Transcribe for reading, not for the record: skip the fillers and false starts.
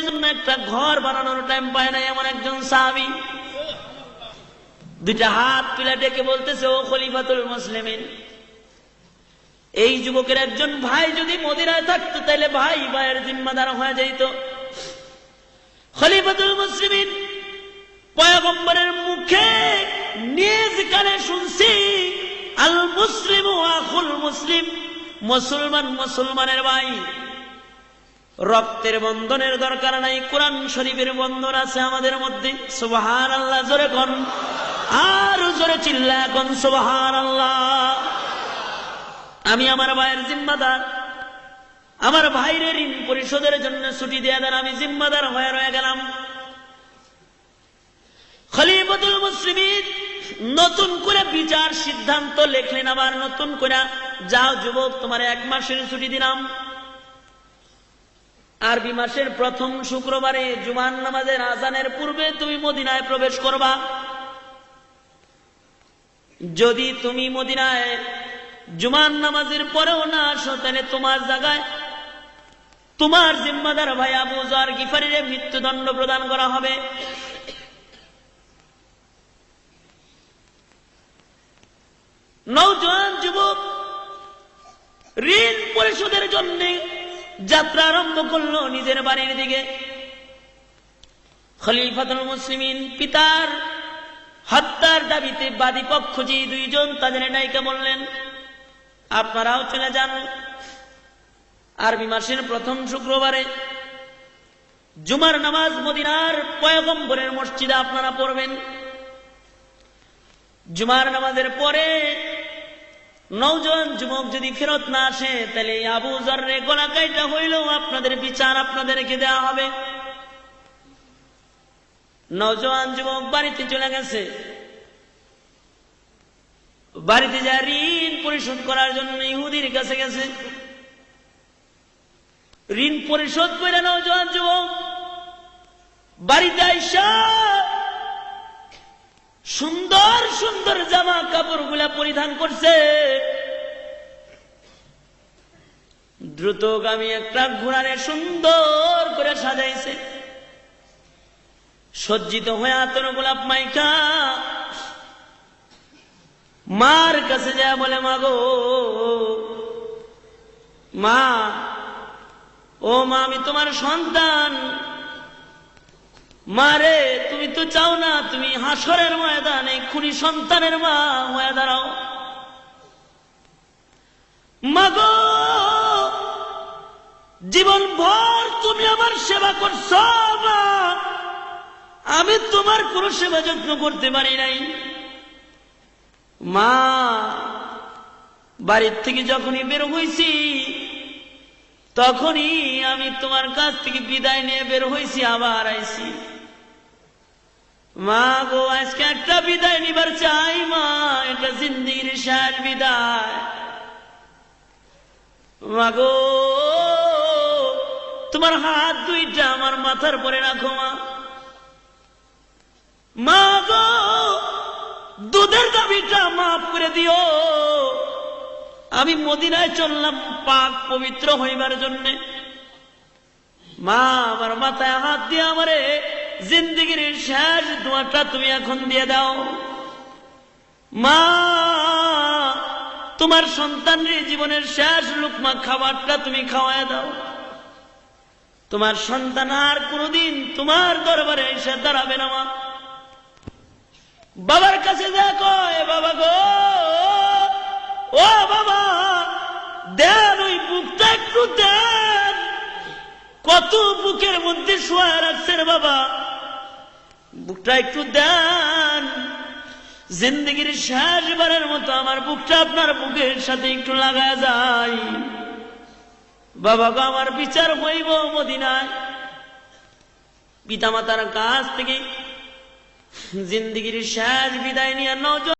জন্য একটা ঘর বানানোর টাইম পায় না এমন একজন সাহাবী দুইটা হাত তুলে ডেকে বলতেছে, ও খলিফাতুল মুসলিমিন, এই যুবকের একজন ভাই যদি মদিনায় থাকতো তাহলে ভাই ভাইয়ের জিম্মাদার হয়ে যাইত। খলিফাতুল মুসলিমিন পয়গম্বরের মুখে নিজ কানে শুনছি, আল মুসলিম আখুল মুসলিম, মুসলমান মুসলমানের ভাই, রক্তের বন্ধনের দরকার নাই, কোরআন শরীফের বন্ধন আছে আমাদের মধ্যে। সুবহানাল্লাহ জোরে কোন, আর জোরে চিল্লায় কোন সুবহানাল্লাহ। আমি আমার ভাইয়ের জিম্মাদার, আমার ভাইরে ঋণ পরিশোধের জন্য ছুটি দিয়ে দেন, আমি জিম্মাদার হয়ে রয়ে গেলাম। খলিফাতুল মুসলিমিন নতুন করে বিচার সিদ্ধান্ত লেখলেন, আবার নতুন করে, যাও যুবক, তোমার 1 মাসের ছুটি দিলাম। আরবি মাসের প্রথম শুক্রবারে জুমার নামাজের আজানের পূর্বে তুমি মদিনায় প্রবেশ করবা। যদি তুমি মদিনায় জুমার নামাজের পরেও না আসো, তাহলে তোমার জায়গায় তোমার জিম্মাদার ভাই আবু যর গিফারির মৃত্যুদণ্ড প্রদান করা হবে। নওজোয়ান যুবক ঋণ পরিশোধের জন্য যাত্রা আরম্ভ করলো নিজের বাড়ির দিকে। খলিফাতুল মুসলিমিন পিতার হত্যার দাবিতে বাদী পক্ষ যে 2 জন, তাদের নায়িকা বললেন, আপনারাও চলে যান। আরবি মাসের প্রথম শুক্রবারে জুমার নামাজ মদিনার পয়গম্বরের মসজিদে আপনারা পড়বেন। জুমার নামাজের পরে নওজোয়ান যুবক যদি ফেরত না আসে, তাহলে আবু যররে গলা কাইটা হইলেও আপনাদের বিচার আপনাদেরকে দেওয়া হবে। নওজোয়ান যুবক বাড়িতে চলে গেছে। বাড়িতে যা ঋণ পরিশোধ করার জন্য ইহুদির কাছে গেছে। ঋণ পরিশোধ করে নওজোয়ান যুবক বাড়িতে আইসা সুন্দর সুন্দর জামা কাপড় গুলা পরিধান করছে। দ্রুতগামী একটা ঘোড়ারে সুন্দর করে সাজাইছে, সজ্জিত হয়ে আতর গোলাপ মাইকা মার কাছে যায় বলে, মা গো, মা, ও মা, আমি তোমার সন্তান। মারে, তুমি তো চাও না তুমি হাসরের ময়দানে খুনি সন্তানের মা হয়ে দাঁড়াও। মাগো, জীবন ভর তুমি আমার সেবা করছো মা, আমি তোমার কোনো সেবা যত্ন করতে পারি নাই। মা, বাড়ির থেকে যখনই বের হইছি তখনই আমি তোমার কাছ থেকে বিদায় নিয়ে বের হইছি, আবার আইছি। মা গো, আজকে একটা বিদায় নিবার চাই মা, এটা জিন্দিগির শেষ বিদায়। মা গো, তোমার হাত 2টা আমার মাথার পরে রাখো মা। মা গো, দুধের দাবিটা মাফ করে দিও। আমি মদিনায় চললাম পাক পবিত্র হইবার জন্য। মা, আমার মাথায় হাত দিয়ে আমারে জিন্দিগির শেষ দোয়াটা তুমি এখন দিয়ে দাও। মা, তোমার সন্তানের জীবনের শেষ লুকমা খাবারটা তুমি খাওয়ায় দাও। তোমার সন্তান আর কোনদিন তোমার দরবারে এসে দাঁড়াবে না মা। বাবার কাছে যা কয়, বাবা গো, ও বাবা, দেন ওই বুকটা একটু দেন। কত বুকের মধ্যে শোয়া রাখছেন বাবা, বুকটা একটু দেন। জিন্দেগির শেষবারের মতো আমার বুকটা আপনার বুকের সাথে একটু লাগায় যায়। বাবা গো, আমার বিচার হইব মদিনায়। পিতামাতার কাছ থেকে জিন্দেগির শেষ বিদায় নিয়ে নওজোয়ান